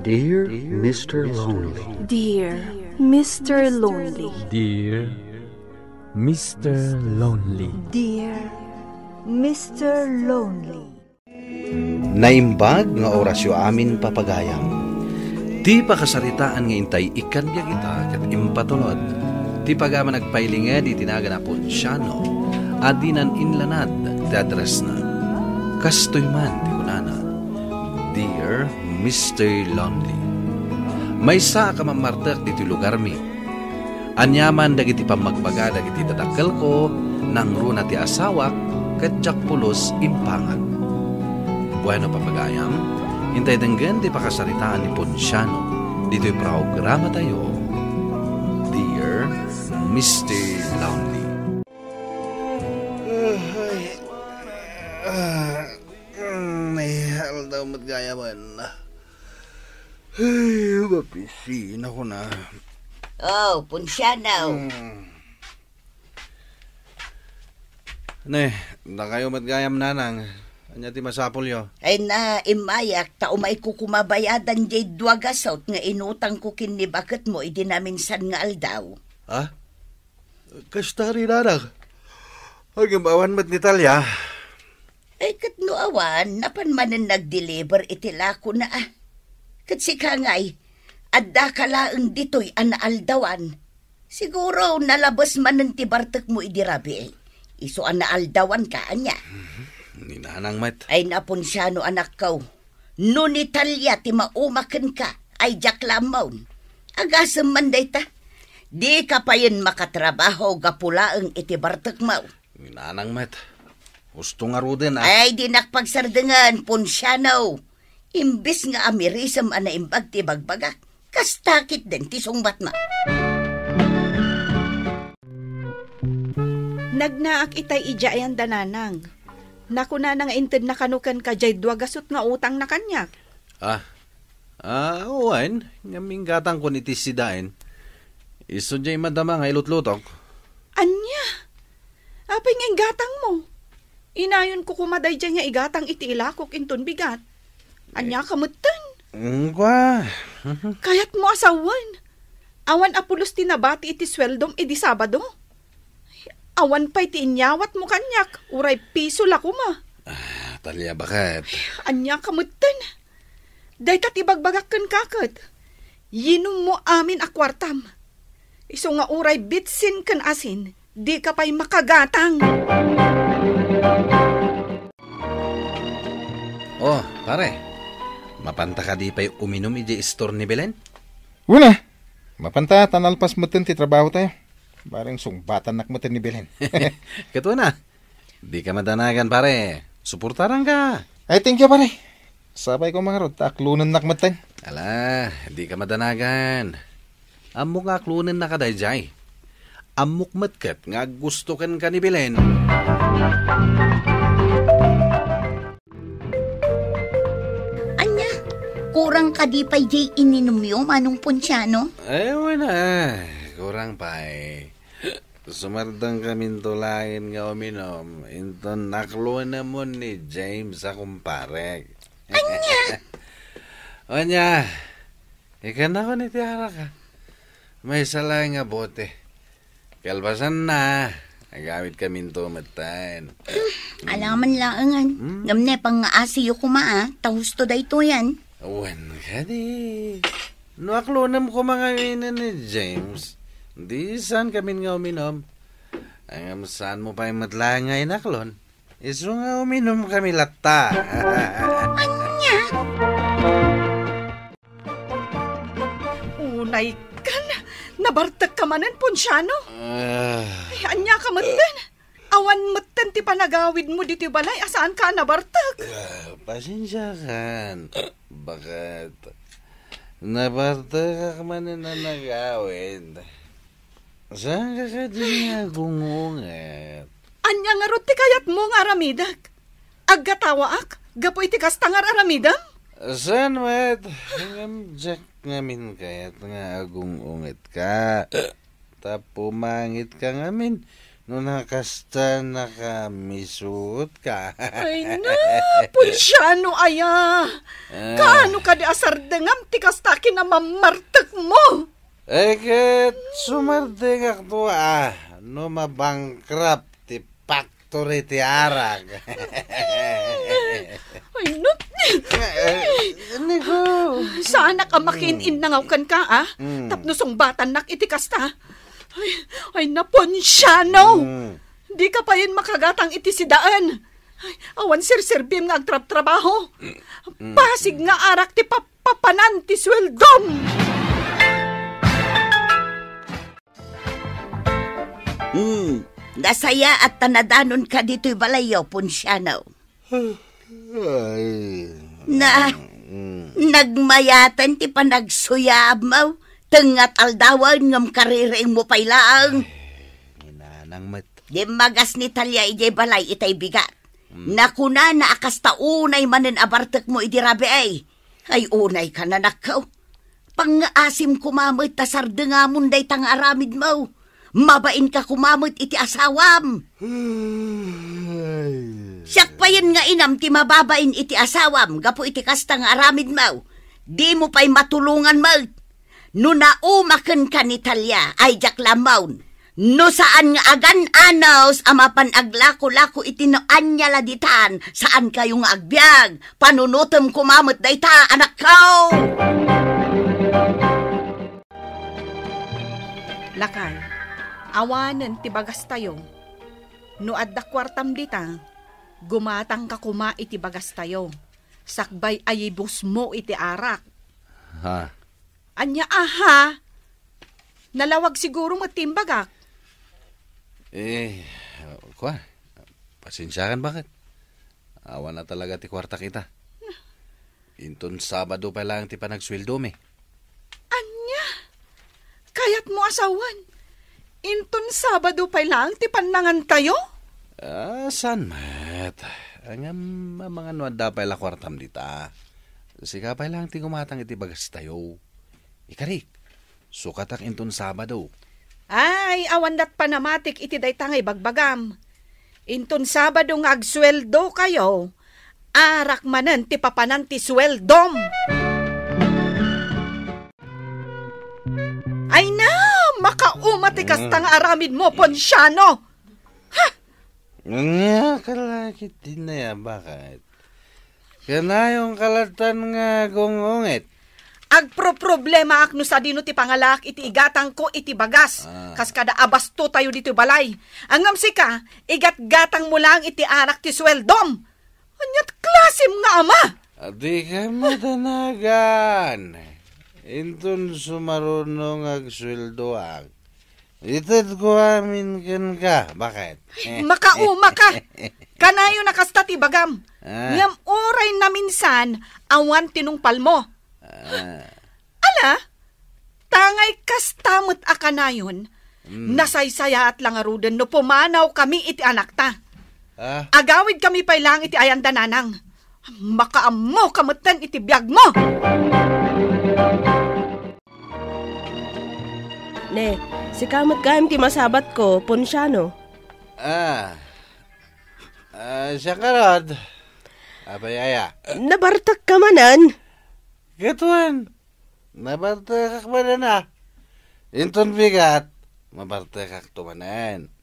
Dear Mr. Lonely. Dear Mr. Lonely. Dear Mr. Lonely. Dear Mr. Lonely. Naimbag nga orasyo amin papagayam. Ti pakasaritaan nga intay ikanya kita kat impatulod. Ti pagama nagpailinga di tinaga na Ponsyano. Adinan inlanad ti address na. Kastoy man ti kunana. Dear Mr. Lonely. May sa ka mamartak diti lugar mi. Anyaman dagiti pamagbaga dagiti tatakal ko nang runa ti asawak kat jakpulos impangan. Bueno papagayam, hintay denggan di pakasaritaan ni Ponsyano. Dito'y programa tayo. Dear Mr. Lonely. Nahihal daw matgayaman. Ay, mapisin ako na. Oh, Ponsyano. Ne, na kayo matgayam nanang. Anya ti masapol yo. Ay na, imayak, tao may kukumabayadan jay duwagasot nga inutang ko kini bakit mo idinaminsan nga aldaw. Ha? Kasta rin nanang. Haging bawan mat ni Talya. Ay kat no awan, napan manan nag-deliver itilako na ah. Kat si Kangay, adda kalaang ditoy anaaldawan. Siguro nalabas manan ti bartek mo idirabi. Iso anaaldawan ka anya. Ni nanang mat. Ay na Ponsyano anak ko. No ni Talya ti maumaken ka ay jaklamaon. Agasam man day ta. Di ka pa yun makatrabaho gapulaang iti bartek mo. Ni nanang mat. Gusto nga ruden ah. Ay di nakpagsardengan Ponsyano. Imbis nga amirisam ana imbag ti bagbaga. Kastakit din ti sungbat ma. Nagnaak itay ijayan dananang. Nakuna na nga inted na kanukan ka jay duwagasot nga utang na kanyak. Uwan. Ngaming gatang ko ni tisidain. Iso jay madama nga ilutlutok. Anya? Apay nga gatang mo. Inayon ko kumaday dyan nga igatang iti ilakok inton bigat. Anya kamutan. Kwa. Kayat mo asawan. Awan apulos tinabati iti sweldom iti Sabado. Awan pa'y tiinyawat mo kanyak. Uray piso lako ma. Talya bakit? Anya kamutan. Day tat ibagbagak kan kakot. Yinom mo amin akwartam. Iso nga uray bitsin kan asin. Di ka pa'y makagatang. Oh, pare. Mapanta ka di pa'y uminom iji store ni Belen? Wala. Mapanta, tanalpas mo ti trabaho tayo. Barang sungbatan nakmutin ni Belen. Kato na. Di ka madanagan, pare. Suportaran ka. Ay, thank you, pare. Sabay ko mga rod, taklunan nakmutin. Ala, di ka madanagan. Amok nga aklunan na kadayjay. Amok matkat nga gusto kan ka ni Belen. Anya, kurang ka di pa jay ininom yung manong Ponsyano? Ay, wala. Kurang pa eh. Sumardang kami tulain nga uminom. Inton nakluan na mo ni James sa kumpare. Anya? Anya, ikan ako ni Tiara ka. May sala nga bote. Kalbasan na. Nagamit kami tumatan. Alaman laangan. Ngamne pang asiyo kuma tahusto da ito yan. Awan ka di. Nuaklunam ko mga inan ni James. Di saan kami nga uminom. Ang saan mo pa yung matlangay naklon. Iso nga uminom kami lata. Anya? Unay kan. Nabartag ka manan, Ponsyano. Ay, anya ka matan. Awan matan ti panagawid mo diti balay. Asaan ka nabartag? Pasensya kan. Bakit? Nabartag ka manan na nagawid. Saan ka ka din nga gungungat? Anya nga roti kayat mo nga aramidag. Agkatawa ak. Gapo iti kastangar aramidam. Saan mat? Ngamjak ngamin kayat nga agungungat ka. Tapumangit ka ngamin. no nakasta nakamisut ka. Ay na, punsyano aya. Kaano ka di asardengam ti kasta kinamamartak mo? Ket sumardengak to no mabangkrap ti factory ti arak. Ay no. Niko. Sana ka makinin nangaw kan ka Tapnosong batan nak iti kasta. Ay naponsyano. Di ka pa yun makagatang iti sidaan. Ay, awan sir-sirbim nga agtrap-trabaho. Pasig nga arak ti papanan ti sweldom. Nasaya at tanadanon ka dito'y balayo, Ponsyano. Nagmayatan ti panagsuyab mo. Tengat aldawan ngam kariring mo pailang. Inanang mat. Di magas ni Talya ijay balay itay bigat. Nakuna na akas taunay manen abartek mo idirabe ay. Ay unay ka na nakaw. Pang-asim kumamit tasardengamon day tang aramid mo. Mabain ka kumamit iti asawam. Siyak pa yun nga inam ti mababain iti asawam. Gapo iti kastang aramid mo. Di mo pa'y matulungan mo. No naumaken ka ni Talya ay jaklamawn. No saan nga agan anaws amapan aglako-lako iti no anya laditan. Saan kayong agbyag. Panunutom kumamit dayta anak ko. Lakay, awanen ti bagas tayo. No adda kwartam dita, gumatang ka kuma iti bagas tayo. Sakbay ayibus mo iti arak. Ha? Anya aha, nalawag siguro matimbagak. Kuha, pasensyakan bakit? Awan na talaga ti kwarta kita. Inton Sabado pa lang ti panagsweldo me. Anya, kayat mo asawan. Inton Sabado pa lang ti panangan tayo? San mat? Ang mga nuada pa la kwartam dita. Sika pa lang ti gumatang iti bagas tayo. Ikarik, sukatak inton Sabado. Ay, awandat panamatik iti daytangay bagbagam. Inton Sabado nga agsweldo kayo, arak manen ti papanan ti sweldom. Ay na, makaumati kastang aramid mo, Ponsyano. Ha? Nga, kalakit din na yan, bakit? Kanayong kalatan nga gungungit. Agpro-problema akno sa dino ti pangalak iti igatang ko iti bagas. Kas kada abasto tayo dito balay. Angam sika, igat-gatang mo lang iti arak ti sweldom. Anyat klasim nga ama. Adi ka matanagan. Intun sumarunong agsweldoak. Itad ko amin kan ka. Bakit? Makauma ka. Kanayo nakasta ti bagam. Ngam oray na minsan, awan tinungpal mo. Ala, tangay kastamot akanayon, nasaysaya at langaruden no pumanaw kami iti anak ta. Agawid kami pa'y lang iti ayan dananang. Makaamo kamutan iti biyag mo. Ne, si kamot gayam ti masabat ko, Ponsyano. Siya karod. Abayaya. Nabartak ka manan. Gatuan, nabartakak manan na. Inton bigat, mabartakak tumanan.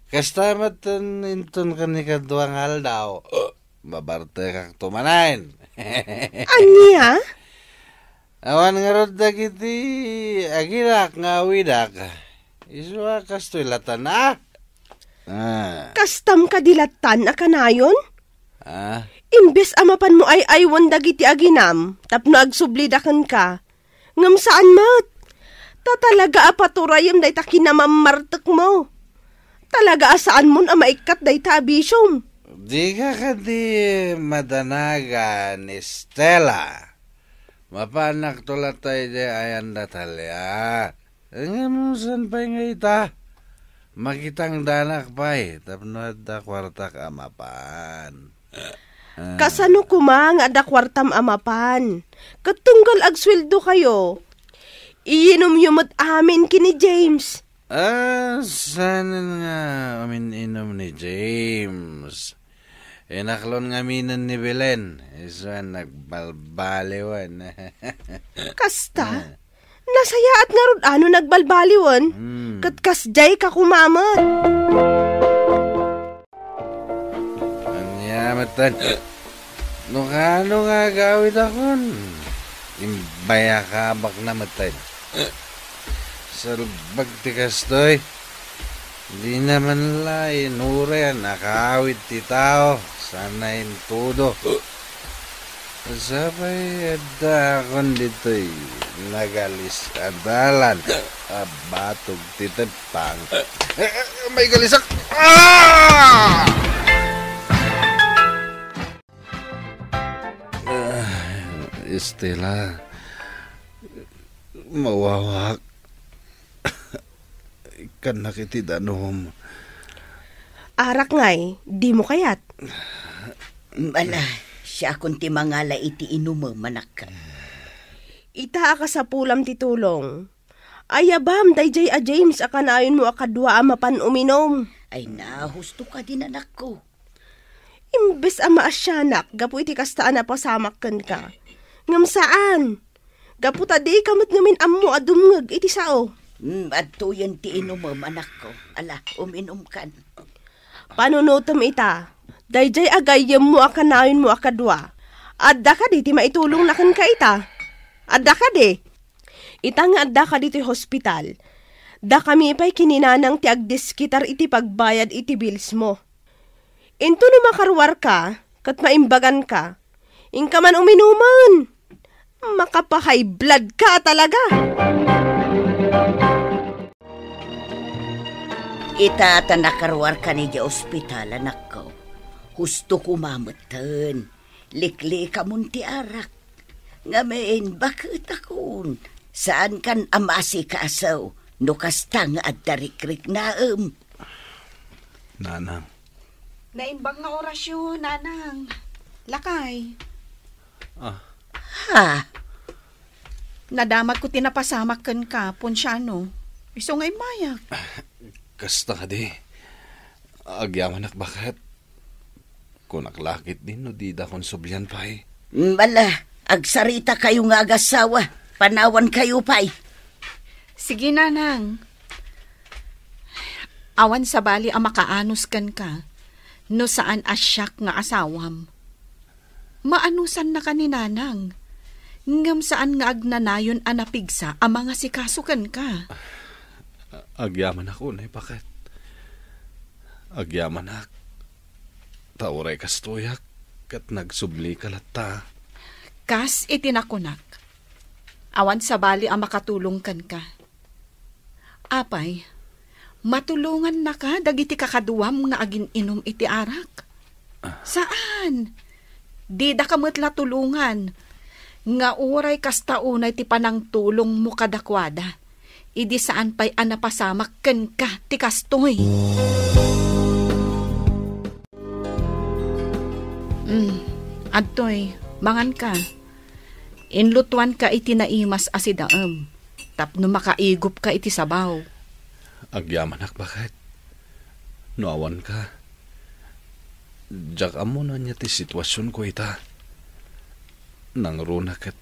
Kastamatan inton kanikadwang haldaw, mabartakak tumanan. Anya? Awan nga rod dagiti aginak nga widak. Iswa kastoy latan na. Kastam kadilatan akanayon? Imbes amapan mo ay aywan dagiti aginam, tapno agsublidakan ka. Ngam saan mat? Talaga apaturayam day ta kinamamartak mo. Talaga asaan mon amaikat day ta abisyom. Di ka kadi madanagan, Estela. Mapanak tulat tayo di ayan datalya. Ngam saan pa nga ita? Makitang danak pa'y, tapno da kwartak amapan. Kasano kumang ada kwartam amapan. Katunggal agsweldo kayo. Iinom yumot amin kini James. Saan nga minom ni James. Inaklon nga minan ni Belen. Iswan nagbalbaliwan. Kasta? Nasaya at nga ron ano nagbalbaliwan? Katkasjay ka kumamot. Anyamatan. Nung ano nga gawid akon? Imbaya kabak na matan. Salbag tikas to'y. Di naman lai nure nakawid ti tao. Sanayin todo. Sabay ada akon dito'y nagalis adalan. Batog titepang. May galisak. Estela, mawawak. Ikan nakitidanom. Arak ngay, di mo kayat. Bala, siya akong timangala iti inumo manak ka. Ita ka sa pulam titulong. Ayabam, dayjay a James, akanayon mo akadwa amapan uminom. Ay na, husto ka din anak ko. Imbes ama asyanak, gapu iti kastaan na pasamakan ka. Ngam saan? Gapu tadi kamot ngamin ammo adumngag iti sao. At tuyan ti inumom anak ko. Ala, uminom kan. Panunutom ita. Dayjay agayam mo akanayon mo akadwa. Adda ka di ti maitulong nakan ka ita. Adda ka di. Ita nga adda ka dito hospital. Da kami pa'y kininanang ti agdiskitar iti pagbayad iti bills mo. Into no makarwar ka, kat maimbagan ka. Ingka man uminuman. Makapahay blood ka talaga. Itata nakarwar ka ni di ospital, anak ko. Husto kumamatan. Likli ka munti arak. Ngamen, bakit akon? Saan kan amasi ka asaw? No kastang at darikrik naam. Nanang. Naimbang nga orasyon, nanang. Lakay. Ha? Nadamat ko tinapasamakan ka, Ponsyano. Iso nga'y mayak. Kasta ka di. Agyaman ak bakit? Kung naklakit din, no di da konsublian pa eh. Bala, agsarita kayo nga agasawa. Panawan kayo pa'y. Sige, nanang. Awan sa bali ang makaanos kan ka, no saan asyak nga asawam. Maanusan na ka ni nanang. Ngam saan nga agnanayon anapigsa ang mga sikasukan ka. Agyaman ako na bakit? Agyaman ak. Tauray kastoyak kat nagsubli kalata. Kas itinakunak. Awan sa bali ang makatulong kan ka. Apay, matulungan na ka dagiti kakaduam nga agin inom iti arak. Saan? Di da kamatla tulungan. Nga uray kastaunay ti panang tulong mo kadakwada. Idi saan pa'y anapasamak ken ka ti kastoy. Adtoy, mangan ka. Inlutuan ka iti naimas asidaam. Tapno makaigop ka iti sabaw. Agyaman ak bakit? Nuawan ka. Diyak amo na niya ti sitwasyon ko ita. Nang runak at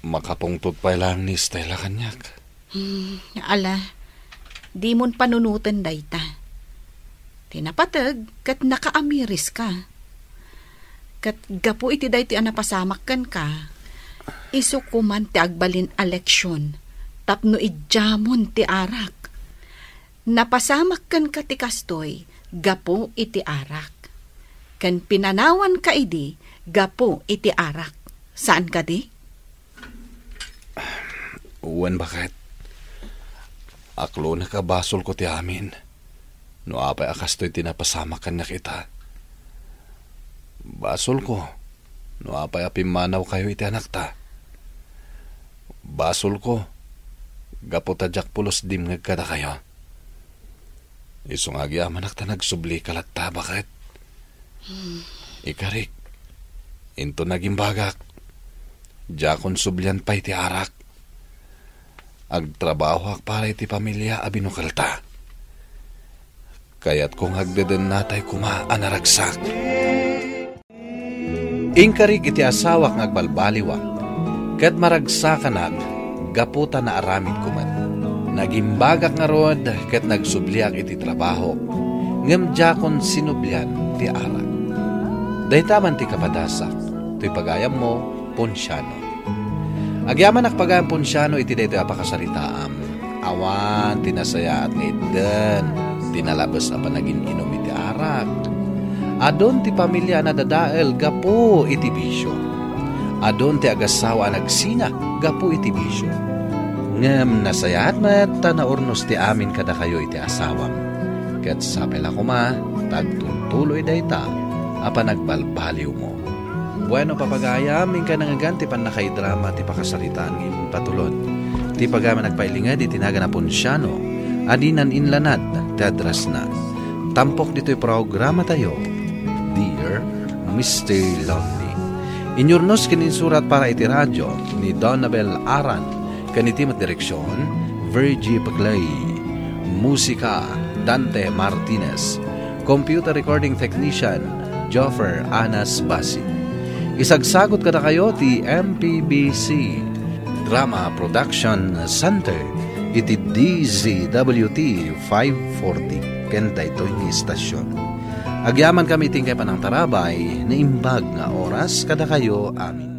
makapungtot pa lang ni Stella kanyak. Ala, di mon panunutan dayta. Tinapatag kat nakaamiris ka. Kat gapo iti dayti anapasamak kan ka. Isukuman ti agbalin eleksyon. Tapno idjamon ti arak. Napasamak kan ka ti kastoy. Gapo iti arak. Kan pinanawan ka idi. Gapo iti arak. Saan ka di? Uwan bakit? Aklo na kabasol ko ti amin. No apay akastoy tinapasamakan na kita. Basol ko. No apay apimanaw kayo iti anak ta. Basol ko. Gapo tadyak pulos dimngag kada kayo. Isong agyaman ta nagsubli kalat ta bakit? Ikarik. Into naging bagak. Jakon sublian pa iti arak. Agtrabaho ak para iti pamilya abinukalta. Kaya't kung hagdadan natay kumaanaragsak. Ingkarik iti asawak ngagbalbaliwa, kat maragsakan gaputa na aramid kuman. Nagimbagak nga rod, kat nagsubliak iti trabaho, ngem jakon sinublian ti arak. Daytaman ti kapadasak, to'y pagayam mo, Ponsyano. Agyaman akpagayam Ponsyano iti daytoy apakasaritaam. Awan, tinasaya at ngiden, tinalabas na panagin inom iti arak. Adon ti pamilya na dadael, gapo iti bisyo. Adon ti agasawa nagsina, gapo iti bisyo. Ngem nasayaat met, tanaurnos ti amin kada kayo iti asawam. Ket sapela kuma, tagtuntuloy dayta, apa nagbalbaliw mo. Bueno papagayam, ka nangagan ti panakaidrama ti pakasaritaan ngin patulod. Ti pagama nagpailingad iti naga na Ponsyano, adinan inlanad, tadras na. Tampok dito'y programa tayo, Dear Mr. Lonely. Inyurnos kininsurat para iti radyo ni Donabel Aran, kanitimat direksyon, Virgie Paglay. Musika, Dante Martinez. Computer recording technician, Joffer Anas Basi. Isagsagot kada kayo ti MPBC Drama Production Center iti DZWT 540 kenta ito'y ni istasyon. Agyaman kami tingkay panang tarabay na imbag nga oras kada kayo amin.